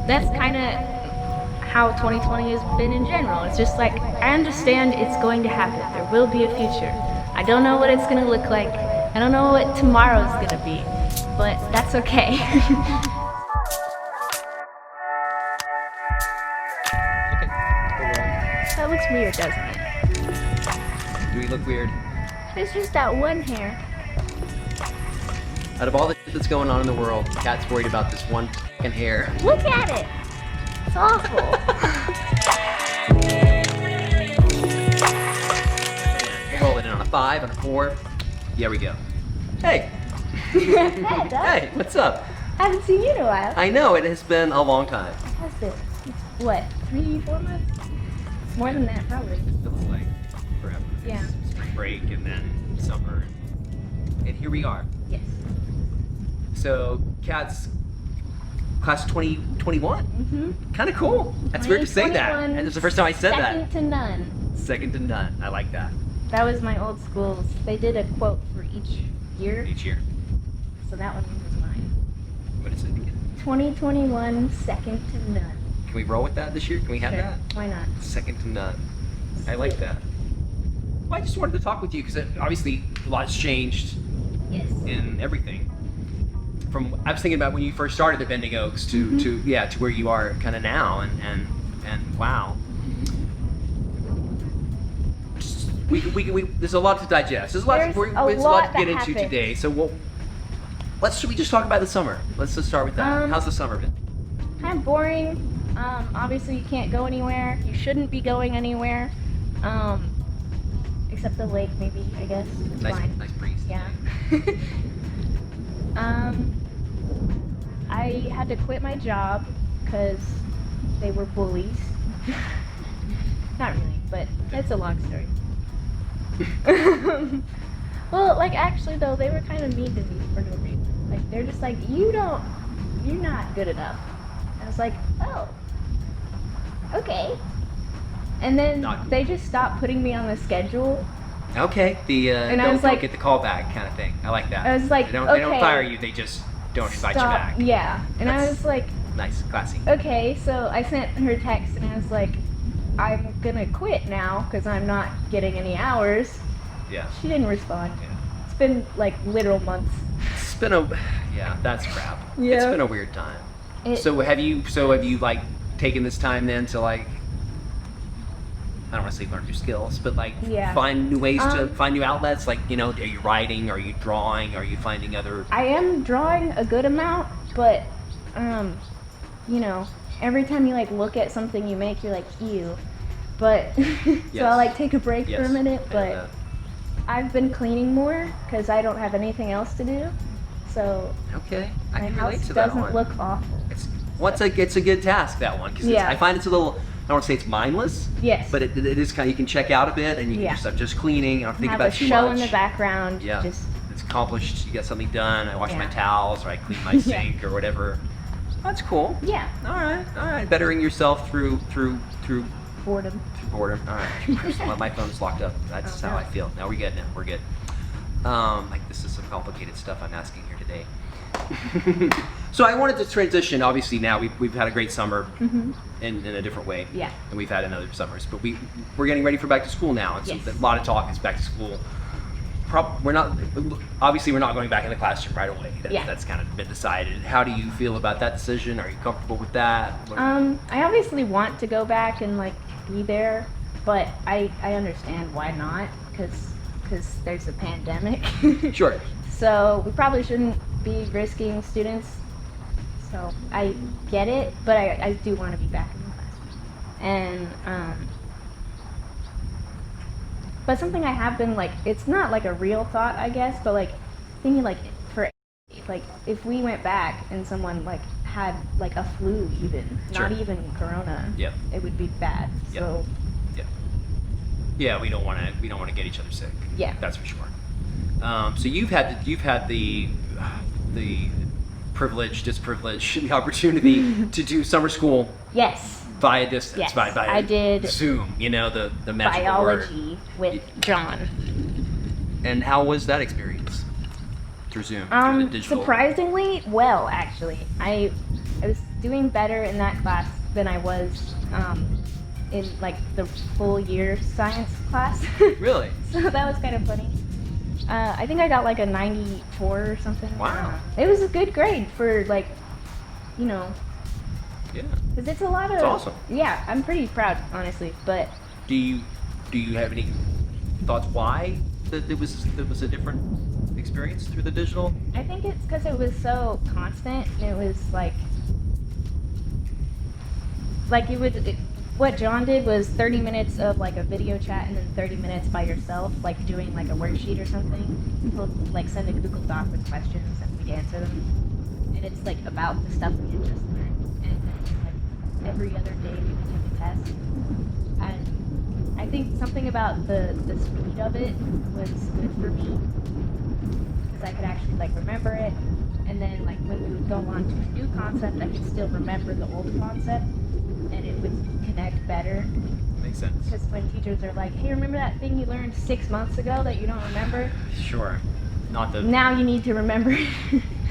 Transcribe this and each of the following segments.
that's kind of how 2020 has been in general. It's just like, I understand it's going to happen. There will be a future. I don't know what it's going to look like. I don't know what tomorrow's going to be, but that's okay. That looks weird, doesn't it? Do we look weird? It's just that one hair. Out of all the shit that's going on in the world, Kat's worried about this one fucking hair. Look at it! It's awful. Roll it in on a 5, on a 4. Here we go. Hey! Hey, Doug. Hey, what's up? I haven't seen you in a while. I know, it has been a long time. It has been. What, 3, 4 months? It's more than that, probably. Feels like forever. Yeah. Spring break and then summer. And here we are. Yes. So, Kat's class 2021. Mm-hmm. Kind of cool. That's weird to say that. 2021, And it's the first time I said that. Second to none. Second to none. I like that. That was my old school's. They did a quote for each year, Each year. so that one was mine. What is it again? 2021, second to none. Can we roll with that this year? Can we have Sure. that? Why not? Second to none. I like that. Well, I just wanted to talk with you because obviously a lot has changed Yes. in everything. From I was thinking about when you first started at BendingOaks to where you are kind of now, and wow. We there's a lot to digest. There's a lot to get into today. So should we just talk about the summer? Let's just start with that. How's the summer been? Kind of boring. Obviously you can't go anywhere. You shouldn't be going anywhere. Except the lake, maybe, I guess. It's fine. Nice breeze. Yeah. I had to quit my job because they were bullies. Not really, but it's a long story. Well, like, actually though, they were kind of mean to me for no reason. Like, they're just like, you're not good enough. I was like, oh, okay. And then they just stopped putting me on the schedule. Okay, And I don't, was like, don't get the call back kind of thing. I like that. I was like, they don't okay. fire you. They just don't invite you back. Yeah, and I was like, Nice, classy. okay. So I sent her a text and I was like, I'm gonna quit now because I'm not getting any hours. Yeah. She didn't respond. Yeah. It's been like literal months. It's been that's crap. Yeah. It's been a weird time. So have you like taken this time then to like, I don't want to say learn new skills, but like find new ways to find new outlets? Like, you know, are you writing? Are you drawing? Are you finding other? I am drawing a good amount, but you know, every time you like look at something you make, you're like, ew. But so I like take a break for a minute, but I've been cleaning more because I don't have anything else to do. So okay, I my can house relate to that doesn't one. look awful. It's a good task, that one, because I find it's a little, I don't want to say it's mindless. Yes. But it is kind of, you can check out a bit and you can just, I'm just cleaning, I don't think about too much. Have a show in the background. Yeah. Just, it's accomplished, you got something done, I wash my towels, or I clean my sink or whatever. That's cool. Yeah. All right. Bettering yourself through boredom. All right. My phone's locked up. That's how I feel. Now we're good. Like, this is some complicated stuff I'm asking here today. So I wanted to transition. Obviously now we've had a great summer in a different way. Yeah. And we've had in other summers, but we're getting ready for back to school now. And so a lot of talk is back to school. We're not going back in the classroom right away. That's kind of been decided. How do you feel about that decision? Are you comfortable with that? I obviously want to go back and like be there, but I understand why not, because there's a pandemic. Sure. So we probably shouldn't be risking students. So I get it, but I do want to be back in the classroom. And but something I have been like, it's not like a real thought, I guess, but like thinking like if we went back and someone like had like a flu, even not even corona, it would be bad. So we don't want to get each other sick. Yeah, that's for sure. So you've had the privilege, disprivilege, the opportunity to do summer school. Yes. Via distance, yes. by I did Zoom, you know, the magical biology word. with John. And how was that experience through Zoom? Through the digital? Surprisingly well, actually. I was doing better in that class than I was in like the full year science class. Really? So that was kind of funny. I think I got like a 94 or something. Wow. It was a good grade for like, you know. Yeah. Because it's a lot of. It's awesome. Yeah, I'm pretty proud, honestly. But do you have any thoughts why it was a different experience through the digital? I think it's because it was so constant. It was like what John did was 30 minutes of like a video chat and then 30 minutes by yourself, like doing like a worksheet or something. He'll like send a Google Doc with questions and we'd answer them. And it's like about the stuff we had just learned. And then like every other day we would take a test. And I think something about the speed of it was good for me because I could actually like remember it. And then like when we would go on to a new concept, I could still remember the old concept and it would connect better. Makes sense. Because when teachers are like, hey, remember that thing you learned 6 months ago that you don't remember? Sure. Now you need to remember it.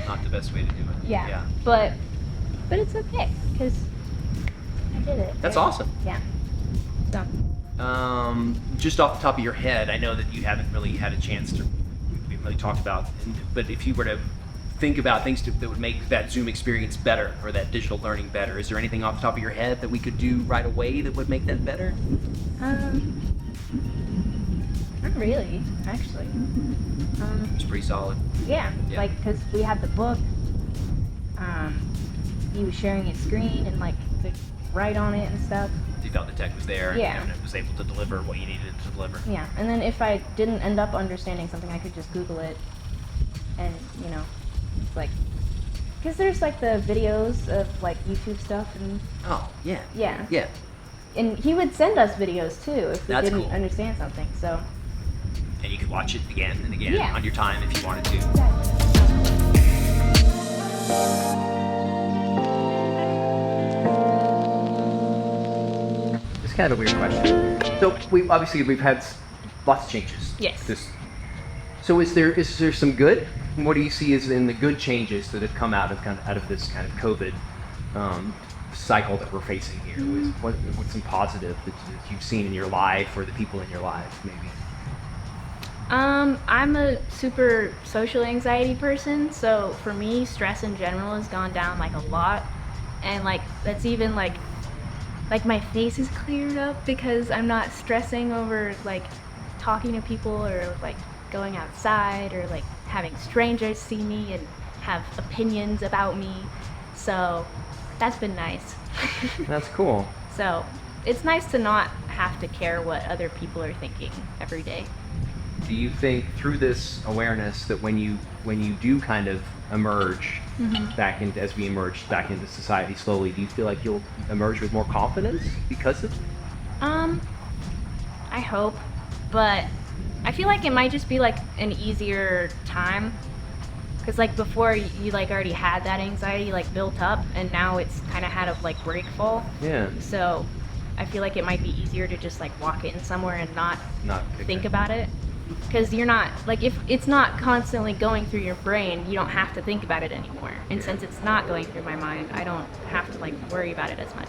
Not the best way to do it. Yeah. But it's okay because I did it. That's right? awesome. Yeah. So. Just off the top of your head, I know that you haven't really had a chance to really talk about, but if you were to think about things that would make that Zoom experience better or that digital learning better, is there anything off the top of your head that we could do right away that would make that better? Not really, actually. It's pretty solid. Yeah. Like, because we had the book, he was sharing his screen and like to write on it and stuff. You felt the tech was there and it was able to deliver what you needed to deliver. Yeah, and then if I didn't end up understanding something, I could just Google it and, you know, like, because there's like the videos of like YouTube stuff and. Oh, yeah. Yeah. Yeah. And he would send us videos too if we That's didn't cool. understand something, so. And you could watch it again and again on your time if you wanted to. It's kind of a weird question. So we've had lots of changes. Yes. So is there some good? What do you see as in the good changes that have come out of this kind of COVID cycle that we're facing here? What's some positive that you've seen in your life or the people in your life, maybe? I'm a super social anxiety person, so for me, stress in general has gone down like a lot, and like that's even like my face is cleared up because I'm not stressing over like talking to people or like going outside or like having strangers see me and have opinions about me. So that's been nice. That's cool. So it's nice to not have to care what other people are thinking every day. Do you think through this awareness that when you do kind of emerge back into, as we emerge back into society slowly, do you feel like you'll emerge with more confidence because of it? I hope, but I feel like it might just be like an easier time because like before you like already had that anxiety like built up and now it's kind of had a like break fall. Yeah. So I feel like it might be easier to just like walk in somewhere and not think about it. Because you're not, like, if it's not constantly going through your brain, you don't have to think about it anymore. And since it's not going through my mind, I don't have to, like, worry about it as much.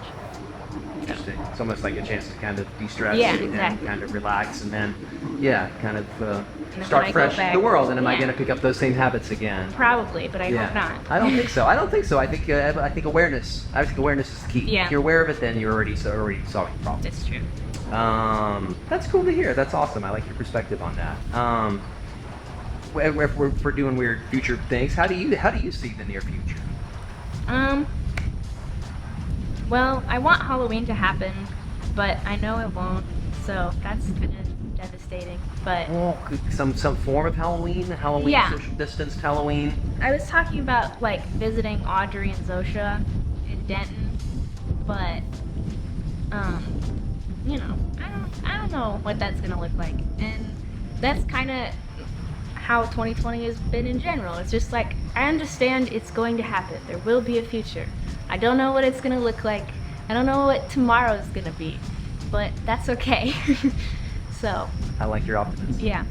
Interesting. It's almost like a chance to kind of de-stress and kind of relax and then, kind of start I fresh in the world. And am I Yeah. going to pick up those same habits again? Probably, but I hope not. I don't think so. I think awareness. I think awareness is the key. Yeah. If you're aware of it, then you're already solving the problem. That's true. That's cool to hear. That's awesome. I like your perspective on that. If we're doing weird future things, how do you see the near future? Well, I want Halloween to happen, but I know it won't, so that's kind of devastating. But some form of Halloween, social distanced Halloween. I was talking about like visiting Audrey and Zosha in Denton, but I don't know what that's gonna look like, and that's kind of how 2020 has been in general. It's just like I understand it's going to happen. There will be a future. I don't know what it's gonna look like. I don't know what tomorrow is gonna be, but that's okay. So I like your optimism. Yeah.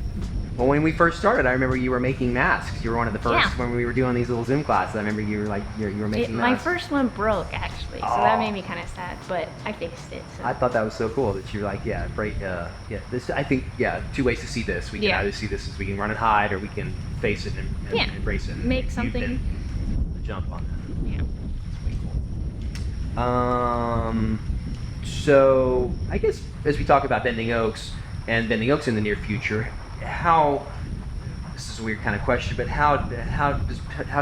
Well, when we first started, I remember you were making masks. You were one of the first when we were doing these little Zoom classes. I remember you were like, you were making masks. My first one broke actually, so that made me kind of sad, but I fixed it. So. I thought that was so cool that you're like, this. I think, two ways to see this. We can either see this as we can run and hide, or we can face it and embrace it. Make something. Jump on that. Yeah. That's way cool. So I guess as we talk about Bending Oaks and Bending Oaks in the near future, this is a weird kind of question, but how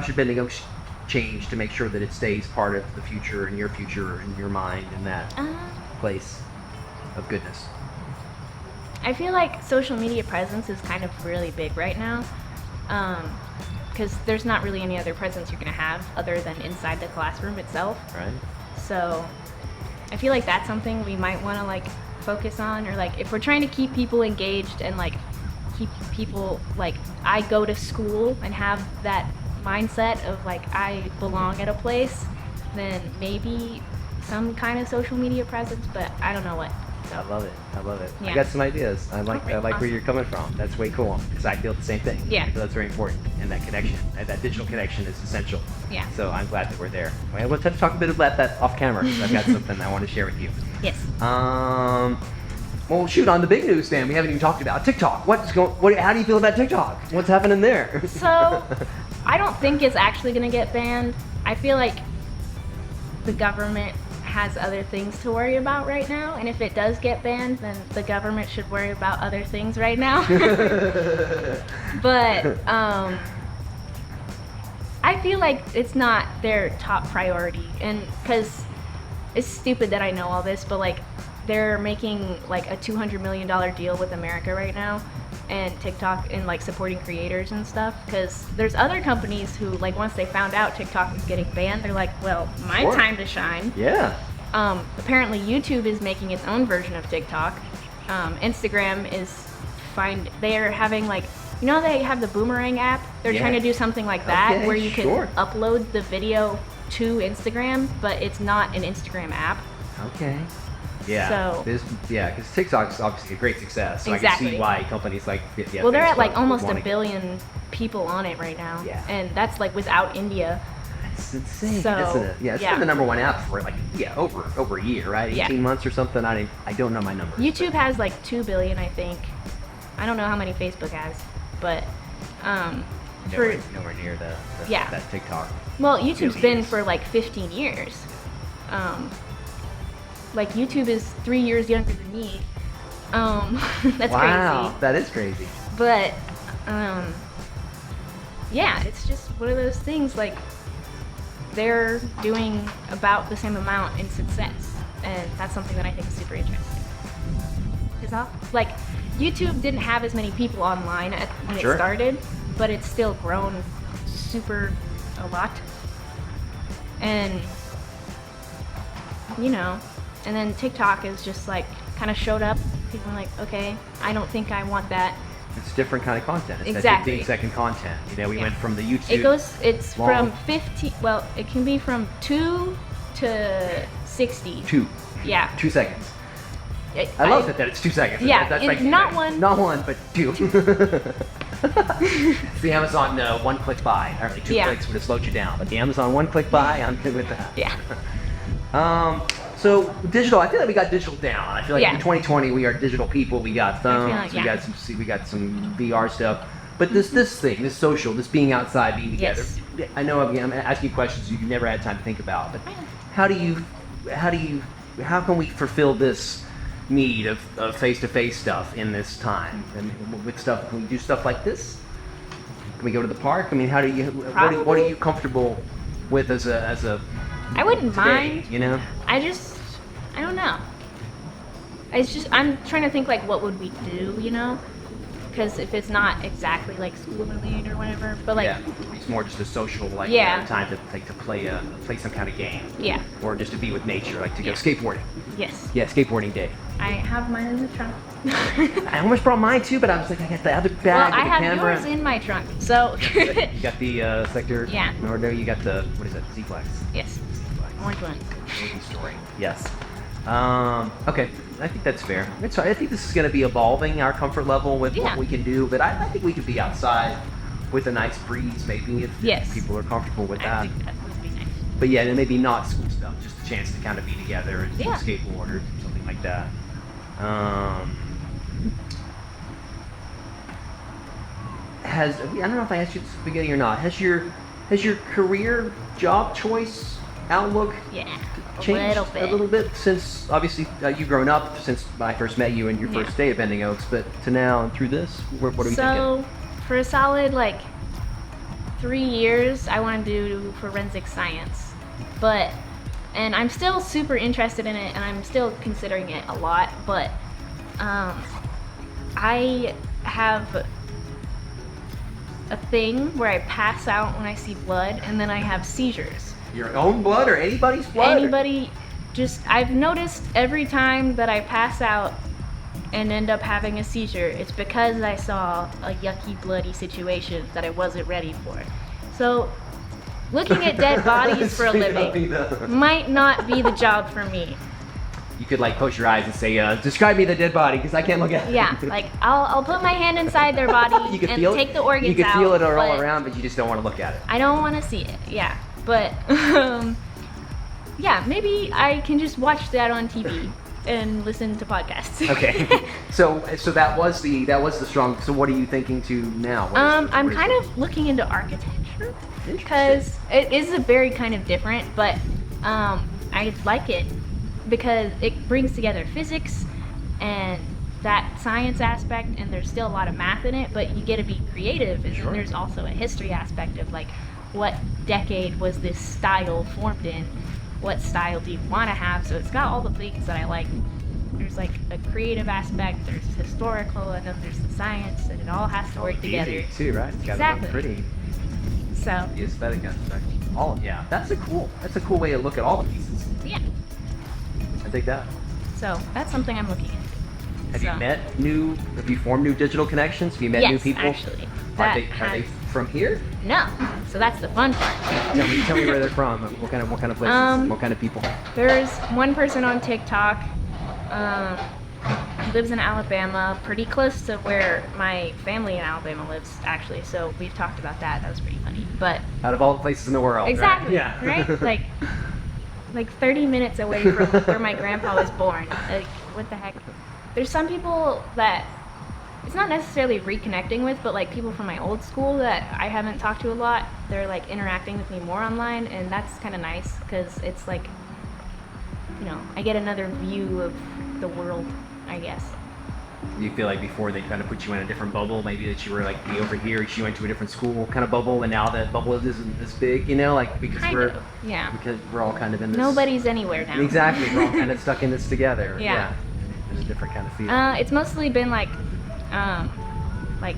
should Bending Oaks change to make sure that it stays part of the future and your mind in that place of goodness? I feel like social media presence is kind of really big right now, because there's not really any other presence you're going to have other than inside the classroom itself. Right. So I feel like that's something we might want to like focus on, or like if we're trying to keep people engaged and like keep people like I go to school and have that mindset of like I belong at a place, then maybe some kind of social media presence, but I don't know what. So. I love it. Yeah. I got some ideas. I like where you're coming from. That's way cool because I feel the same thing. Yeah. So that's very important, and that connection, and that digital connection is essential. Yeah. So I'm glad that we're there. Well, we'll talk a bit about that off camera because I've got something I want to share with you. Yes. Well, shoot, on the big news, Dan, we haven't even talked about TikTok. How do you feel about TikTok? What's happening there? So, I don't think it's actually going to get banned. I feel like the government has other things to worry about right now, and if it does get banned, then the government should worry about other things right now. But I feel like it's not their top priority, and because it's stupid that I know all this, but like they're making like a $200 million deal with America right now and TikTok and like supporting creators and stuff, because there's other companies who like once they found out TikTok was getting banned, they're like, well, my time to shine. Yeah. Apparently YouTube is making its own version of TikTok. Instagram is they're having like, you know, they have the Boomerang app. They're trying to do something like that where you can upload the video to Instagram, but it's not an Instagram app. Okay. Yeah. So because TikTok's obviously a great success. So exactly. I can see why companies like well, they're at like almost 1 billion people on it right now. Yeah. And that's like without India. That's insane, so, isn't it? Yeah, it's been the number 1 app for like over a year, right? 18 months or something. I don't know my numbers. YouTube has like 2 billion, I think. I don't know how many Facebook has, but nowhere near that TikTok. Well, YouTube's been for like 15 years. Like YouTube is 3 years younger than me. That's wow, crazy. that is crazy. But it's just one of those things. Like they're doing about the same amount in success, and that's something that I think is super interesting. Because like YouTube didn't have as many people online when it started, but it's still grown a lot. And you know. And then TikTok is just like kind of showed up. People are like, okay, I don't think I want that. It's different kind of content. It's exactly. that 15-second content. You know, we went from the YouTube. It's from 15. Well, it can be from 2 to 60. 2. Yeah. 2 seconds. I love that it's 2 seconds. Yeah, that's it's not one. Not one, but 2. It's the Amazon 1-click buy. Apparently 2 clicks would have slowed you down, but the Amazon 1-click buy, I'm good with that. Yeah. So digital, I feel like we got digital down. I feel like in 2020 we are digital people. We got phones, we got some VR stuff. But this thing, this social, this being outside, being together. Yes. I know I'm asking you questions you've never had time to think about. But how can we fulfill this need of face-to-face stuff in this time? And with stuff, can we do stuff like this? Can we go to the park? I mean, what are you comfortable with as a I wouldn't mind. You know? I don't know. I'm trying to think like what would we do, you know? Because if it's not exactly like school related or whatever, but like it's more just a social time to play some kind of game. Yeah. Or just to be with nature, like to go skateboarding. Yes. Yeah, skateboarding day. I have mine in the trunk. I almost brought mine too, but I was like, I got the other bag. Well, I the have camera. yours in my trunk, so. You got the sector. Yeah. Or no, you got the what is it? Z-Flex. Yes. Orange one. Story. Yes. Okay, I think that's fair. I think this is going to be evolving our comfort level with what we can do, but I think we could be outside with a nice breeze, maybe, if people are comfortable with that. I think that would be nice. But yeah, then maybe not school stuff, just a chance to kind of be together and skateboard or something like that. I don't know if I asked you this at the beginning or not. Has your career job choice outlook changed a little bit since obviously you've grown up since I first met you and your first day at BendingOaks, but to now and through this, what are we thinking? So for a solid 3 years, I want to do forensic science, and I'm still super interested in it, and I'm still considering it a lot, but I have a thing where I pass out when I see blood, and then I have seizures. Your own blood or anybody's blood? I've noticed every time that I pass out and end up having a seizure, it's because I saw a yucky, bloody situation that I wasn't ready for. So, looking at dead bodies for a living might not be the job for me. You could close your eyes and say, describe me the dead body, because I can't look at it. Yeah, I'll put my hand inside their body and take the organs out. You can feel it all around, but you just don't want to look at it. I don't want to see it, yeah. But, yeah, maybe I can just watch that on TV and listen to podcasts. Okay. So that was the strong. So what are you thinking to now? I'm kind of looking into architecture because it is a very kind of different, but I like it because it brings together physics and that science aspect, and there's still a lot of math in it, but you get to be creative, and then there's also a history aspect of what decade was this style formed in? What style do you want to have? So it's got all the things that I like. There's a creative aspect, there's historical, and then there's the science, and it all has to work together. Too, right? It's got to look pretty. So the aesthetic aspect. That's a cool way to look at all the pieces. Yeah. I dig that. So that's something I'm looking into. Have you formed new digital connections? Have you met new people? Yes, actually. Are they from here? No. So that's the fun part. Tell me where they're from. What kind of places? What kind of people? There's one person on TikTok. He lives in Alabama, pretty close to where my family in Alabama lives, actually. So we've talked about that. That was pretty funny. But out of all the places in the world, exactly. Right? Yeah. Right? Like 30 minutes away from where my grandpa was born. What the heck? There's some people that it's not necessarily reconnecting with, but people from my old school that I haven't talked to a lot. They're interacting with me more online, and that's kind of nice because it's I get another view of the world, I guess. You feel like before they kind of put you in a different bubble, maybe that you were be over here, you went to a different school kind of bubble, and now that bubble isn't as big, because we're all kind of in this. Nobody's anywhere now. Exactly, we're all kind of stuck in this together. Yeah. There's a different kind of feel. It's mostly been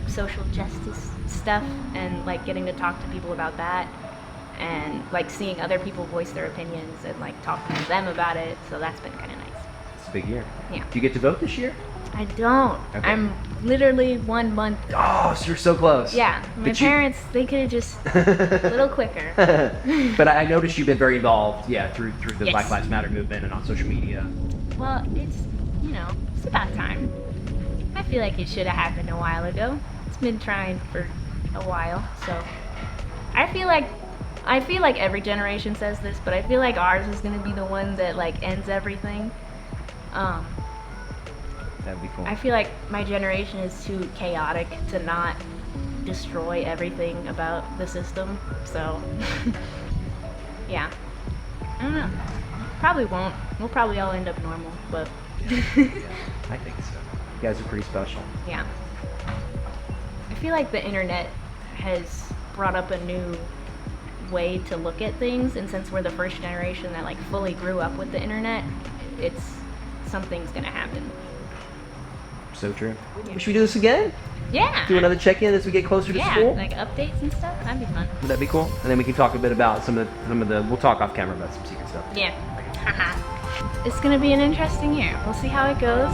social justice stuff, and getting to talk to people about that, and seeing other people voice their opinions and talking to them about it. So that's been kind of nice. It's a big year. Yeah. Do you get to vote this year? I don't. Okay. I'm literally 1 month. Oh, so you're so close. Yeah. My parents, they could have just a little quicker. But I noticed you've been very involved, through the Black Lives Matter movement and on social media. Well, it's about time. I feel like it should have happened a while ago. It's been trying for a while, so I feel like every generation says this, but I feel like ours is going to be the one that ends everything. That'd be cool. I feel like my generation is too chaotic to not destroy everything about the system. So, yeah. I don't know. Probably won't. We'll probably all end up normal, but. Yeah, I think so. You guys are pretty special. Yeah. I feel like the internet has brought up a new way to look at things, and since we're the first generation that fully grew up with the internet, something's gonna happen. So true. Yeah. Should we do this again? Yeah. Do another check-in as we get closer to school? Yeah, updates and stuff. That'd be fun. Would that be cool? And then we can talk a bit about some of the. We'll talk off camera about some secret stuff. Yeah. It's gonna be an interesting year. We'll see how it goes.